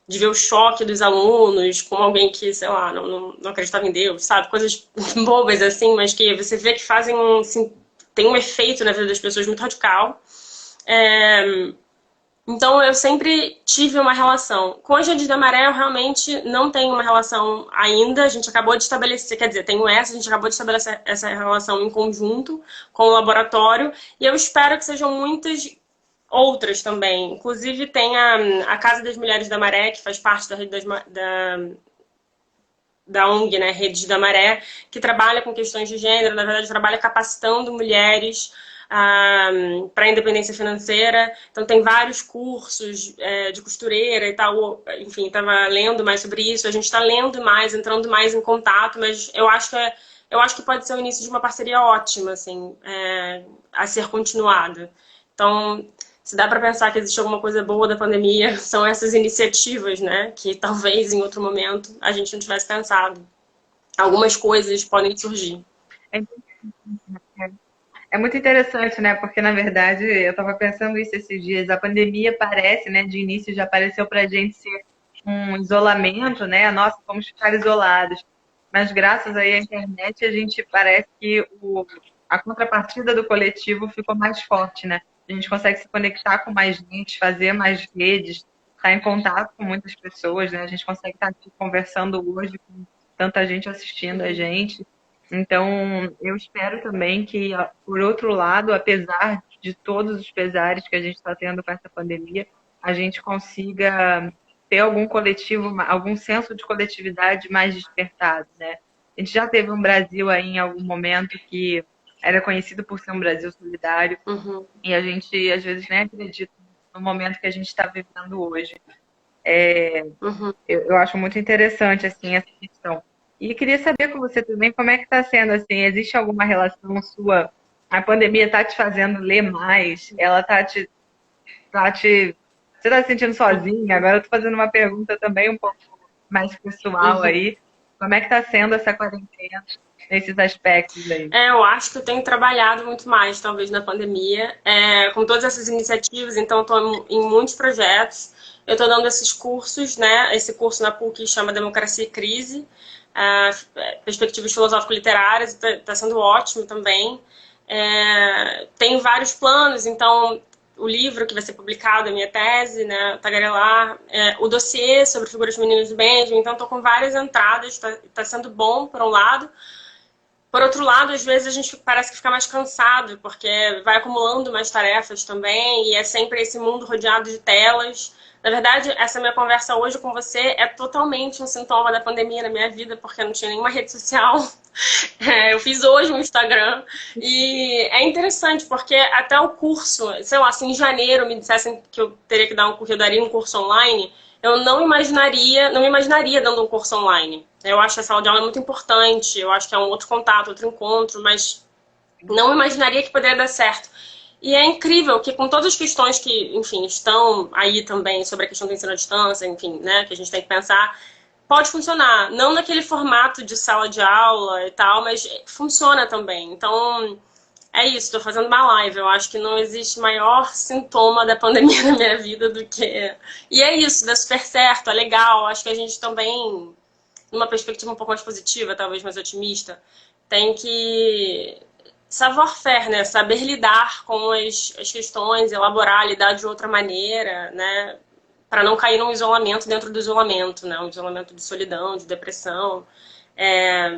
De ver o choque dos alunos com alguém que, sei lá, não acreditava em Deus, sabe? Coisas bobas assim, mas que você vê que assim, tem um efeito na vida das pessoas muito radical. Então, eu sempre tive uma relação. Com as redes da maré, eu realmente não tenho uma relação ainda. A gente acabou de estabelecer, quer dizer, tenho essa, a gente acabou de estabelecer essa relação em conjunto com o laboratório. E eu espero que sejam muitas outras também. Inclusive, tem a Casa das Mulheres da Maré, que faz parte da rede da ONG, né, Redes da Maré, que trabalha com questões de gênero, na verdade trabalha capacitando mulheres para a independência financeira. Então tem vários cursos de costureira e tal, enfim, estava lendo mais sobre isso, a gente está lendo mais, entrando mais em contato, mas eu acho que pode ser o início de uma parceria ótima, assim, a ser continuada. Então, se dá para pensar que existe alguma coisa boa da pandemia, são essas iniciativas, né? Que talvez em outro momento a gente não tivesse pensado. Algumas coisas podem surgir. É, é muito interessante, né? Porque, na verdade, eu estava pensando isso esses dias. A pandemia parece, né? De início já pareceu para a gente ser um isolamento, né? Nossa, vamos ficar isolados. Mas graças aí à internet, a gente parece que a contrapartida do coletivo ficou mais forte, né? A gente consegue se conectar com mais gente, fazer mais redes, estar em contato com muitas pessoas, né? A gente consegue estar aqui conversando hoje com tanta gente assistindo a gente. Então, eu espero também que, por outro lado, apesar de todos os pesares que a gente está tendo com essa pandemia, a gente consiga ter algum coletivo, algum senso de coletividade mais despertado, né? A gente já teve um Brasil aí em algum momento que era conhecido por ser um Brasil solidário, Uhum. e a gente às vezes nem acredita no momento que a gente está vivendo hoje. Uhum. Eu acho muito interessante assim essa questão. E queria saber com você também como é que está sendo assim. Existe alguma relação sua? A pandemia está te fazendo ler mais? Ela tá te você está se sentindo sozinha? Agora eu estou fazendo uma pergunta também um pouco mais pessoal Uhum. aí. Como é que está sendo essa quarentena nesses aspectos aí? Eu acho que eu tenho trabalhado muito mais, talvez, na pandemia, com todas essas iniciativas, então estou em muitos projetos. Eu estou dando esses cursos, né? Esse curso na PUC chama Democracia e Crise, perspectivas filosófico-literárias, está sendo ótimo também. Tenho vários planos, então o livro que vai ser publicado, a minha tese, né, Tagarelar, o dossiê sobre figuras femininas do Benjamin, então estou com várias entradas, está sendo bom, por um lado. Por outro lado, às vezes a gente parece que fica mais cansado, porque vai acumulando mais tarefas também, e é sempre esse mundo rodeado de telas. Na verdade, essa minha conversa hoje com você é totalmente um sintoma da pandemia na minha vida, porque eu não tinha nenhuma rede social. Eu fiz hoje um Instagram. E é interessante, porque até o curso, sei lá, se em janeiro me dissessem que eu teria que dar que eu daria um curso online, eu não me imaginaria dando um curso online. Eu acho que a sala de aula é muito importante, eu acho que é um outro contato, outro encontro, mas não me imaginaria que poderia dar certo. E é incrível que com todas as questões que, enfim, estão aí também sobre a questão do ensino à distância, enfim, né, que a gente tem que pensar, pode funcionar. Não naquele formato de sala de aula e tal, mas funciona também. Então, é isso, estou fazendo uma live. Eu acho que não existe maior sintoma da pandemia na minha vida do que. E é isso, dá super certo, é legal. Acho que a gente também, numa perspectiva um pouco mais positiva, talvez mais otimista, tem que savoir-faire, né? Saber lidar com as questões, elaborar, lidar de outra maneira, né? Para não cair num isolamento dentro do isolamento, né? Um isolamento de solidão, de depressão. É,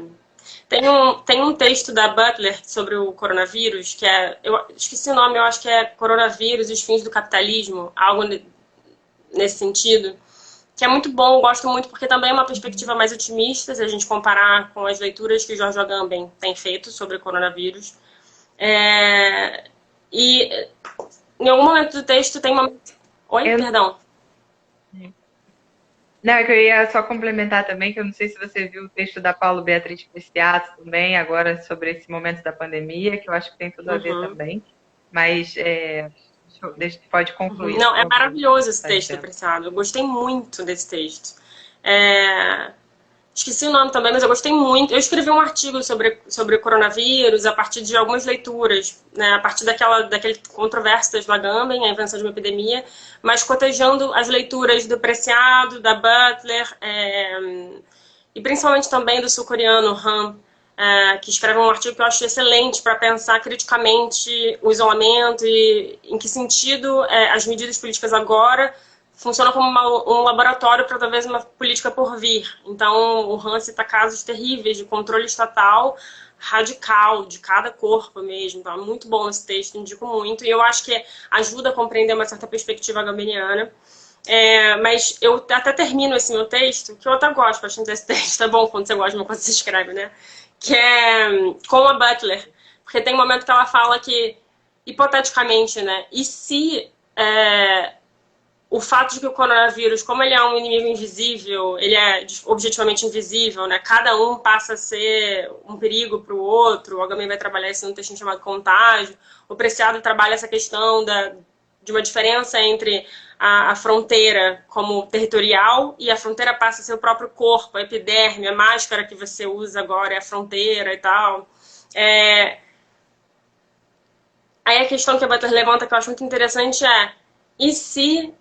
tem um texto da Butler sobre o coronavírus, que é. Eu esqueci o nome, eu acho que é Coronavírus e os Fins do Capitalismo, algo nesse sentido, que é muito bom, gosto muito, porque também é uma perspectiva mais otimista, se a gente comparar com as leituras que o George Agamben tem feito sobre o coronavírus. É, e em algum momento do texto tem uma. Oi, Eu perdão. Não, é que eu ia só complementar também, que eu não sei se você viu o texto da Paulo Beatriz Preciato também, agora sobre esse momento da pandemia, que eu acho que tem tudo a ver Uhum. também. Mas pode concluir, Não, é concluir o que maravilhoso você esse está texto, dizendo. apreciado. Eu gostei muito desse texto. É, esqueci o nome também, mas eu gostei muito. Eu escrevi um artigo sobre o coronavírus a partir de algumas leituras, né? A partir daquele controverso das Agamben, a invenção de uma epidemia, mas cotejando as leituras do Preciado, da Butler, e principalmente também do sul-coreano Han. que escreve um artigo que eu acho excelente para pensar criticamente o isolamento e em que sentido as medidas políticas agora funcionam como um laboratório para talvez uma política por vir. Então, o Hans cita casos terríveis de controle estatal radical de cada corpo mesmo. Então, é muito bom esse texto, indico muito. E eu acho que ajuda a compreender uma certa perspectiva gambeniana. Mas eu até termino esse meu texto, que eu até gosto bastante desse texto. É bom quando você gosta de uma coisa que você escreve, né? Que é com a Butler. Porque tem um momento que ela fala que, hipoteticamente, né? E se o fato de que o coronavírus, como ele é um inimigo invisível, ele é objetivamente invisível, né? Cada um passa a ser um perigo para o outro. O Agamben vai trabalhar isso num texto chamado Contágio. O Preciado trabalha essa questão de uma diferença entre a fronteira como territorial e a fronteira passa a ser o próprio corpo, a epiderme, a máscara que você usa agora é a fronteira e tal. Aí a questão que a Butler levanta, que eu acho muito interessante, e se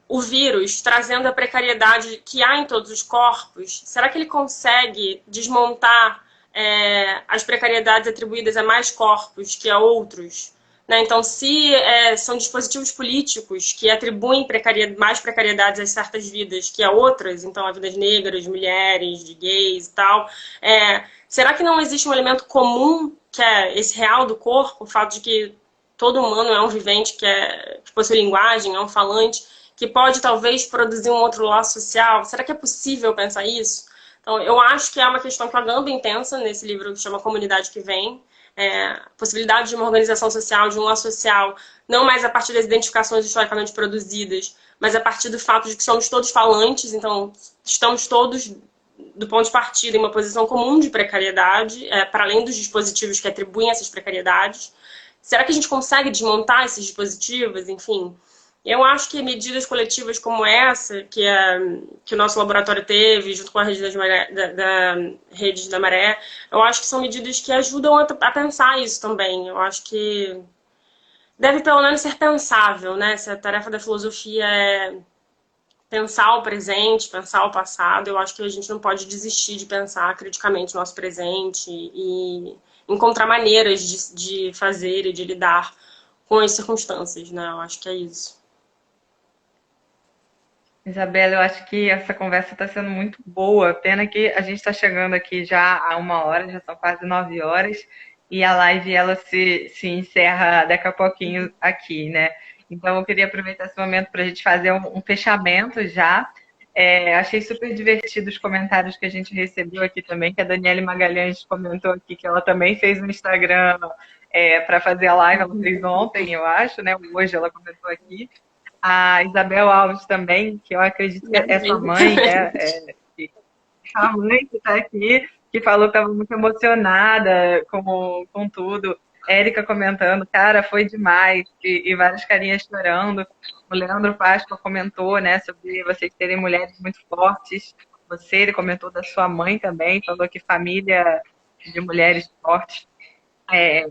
o vírus, trazendo a precariedade que há em todos os corpos, será que ele consegue desmontar as precariedades atribuídas a mais corpos que a outros? Né? Então, se são dispositivos políticos que atribuem mais precariedades a certas vidas que a outras, então a vidas negras, de mulheres, de gays e tal, será que não existe um elemento comum, que é esse real do corpo, o fato de que todo humano é um vivente que possui linguagem, é um falante, que pode talvez produzir um outro laço social? Será que é possível pensar isso? Então, eu acho que é uma questão que a Agamben pensa nesse livro que chama Comunidade que Vem, a possibilidade de uma organização social, de um laço social, não mais a partir das identificações historicamente produzidas, mas a partir do fato de que somos todos falantes, então estamos todos, do ponto de partida, em uma posição comum de precariedade, para além dos dispositivos que atribuem essas precariedades. Será que a gente consegue desmontar esses dispositivos? Enfim, eu acho que medidas coletivas como essa, que o nosso laboratório teve, junto com a rede da Rede da Maré, eu acho que são medidas que ajudam a pensar isso também. Eu acho que deve, pelo menos, ser pensável, né? Se a tarefa da filosofia é pensar o presente, pensar o passado, eu acho que a gente não pode desistir de pensar criticamente o nosso presente e encontrar maneiras de fazer e de lidar com as circunstâncias, né? Eu acho que é isso. Isabela, eu acho que essa conversa está sendo muito boa. Pena que a gente está chegando aqui já a 1 hora, já são quase 9 horas, e a live ela se encerra daqui a pouquinho aqui, né? Então eu queria aproveitar esse momento para a gente fazer um fechamento já. Achei super divertido os comentários que a gente recebeu aqui também, que a Daniele Magalhães comentou aqui que ela também fez um Instagram para fazer a live, ela fez ontem, eu acho, né? Hoje ela comentou aqui. A Isabel Alves também, que eu acredito que é sua mãe, a mãe que está aqui, que falou que estava muito emocionada com tudo. Érica comentando, cara, foi demais, e várias carinhas chorando. O Leandro Páscoa comentou, né, sobre vocês terem mulheres muito fortes. Ele comentou da sua mãe também, falou que família de mulheres fortes é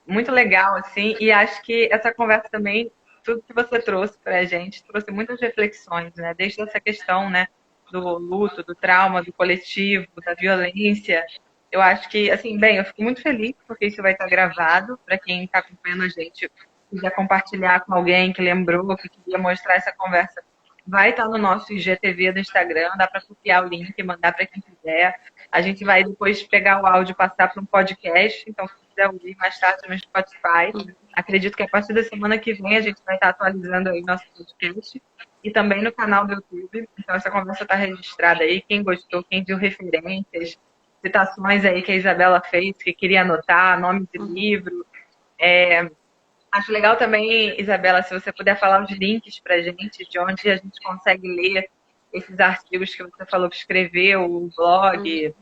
muito legal, assim, e acho que essa conversa também, tudo que você trouxe para a gente, trouxe muitas reflexões, né? Desde essa questão, né, do luto, do trauma, do coletivo, da violência. Eu acho que, assim, bem, eu fico muito feliz porque isso vai estar gravado para quem está acompanhando a gente, quiser compartilhar com alguém que lembrou, que queria mostrar essa conversa, vai estar no nosso IGTV do Instagram, dá para copiar o link e mandar para quem quiser. A gente vai depois pegar o áudio e passar para um podcast, então se quiser ouvir mais tarde no Spotify. Acredito que a partir da semana que vem a gente vai estar atualizando aí nosso podcast e também no canal do YouTube. Então essa conversa está registrada aí. Quem gostou, quem viu referências, citações aí que a Isabela fez, que queria anotar, nome de livro. Acho legal também, Isabela, se você puder falar os links para a gente, de onde a gente consegue ler esses artigos que você falou que escreveu, o blog.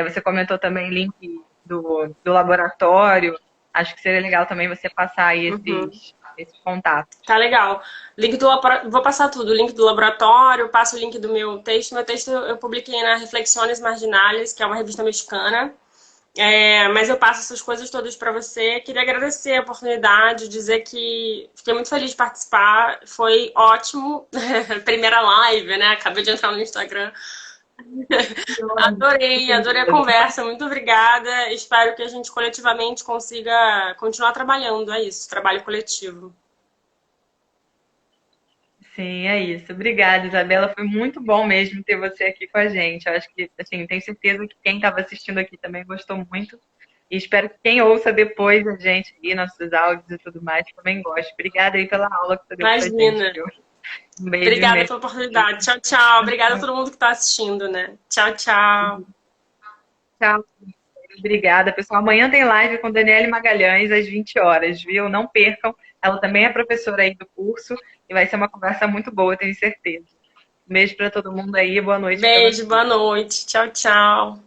Você comentou também link do laboratório. Acho que seria legal também você passar aí esses contatos. Tá legal. Vou passar tudo. O link do laboratório, passo o link do meu texto. Meu texto eu publiquei na Reflexões Marginales, que é uma revista mexicana. Mas eu passo essas coisas todas para você. Queria agradecer a oportunidade, dizer que fiquei muito feliz de participar. Foi ótimo. Primeira live, né? Acabei de entrar no Instagram. Adorei, adorei a conversa. Muito obrigada. Espero que a gente coletivamente consiga continuar trabalhando. É isso, trabalho coletivo. Sim, é isso. Obrigada, Isabela. Foi muito bom mesmo ter você aqui com a gente. Eu acho que, assim, tenho certeza que quem estava assistindo aqui também gostou muito. E espero que quem ouça depois a gente aí, nossos áudios e tudo mais, também goste. Obrigada aí pela aula que você deu pra gente, Imagina. viu? Um beijo Obrigada mesmo. pela oportunidade. Tchau, tchau. Obrigada a todo mundo que está assistindo, né? Tchau, tchau. Tchau. Obrigada, pessoal. Amanhã tem live com Daniele Magalhães às 20 horas, viu? Não percam. Ela também é professora aí do curso e vai ser uma conversa muito boa, tenho certeza. Um beijo para todo mundo aí, boa noite para Beijo, você. boa noite. Tchau, tchau.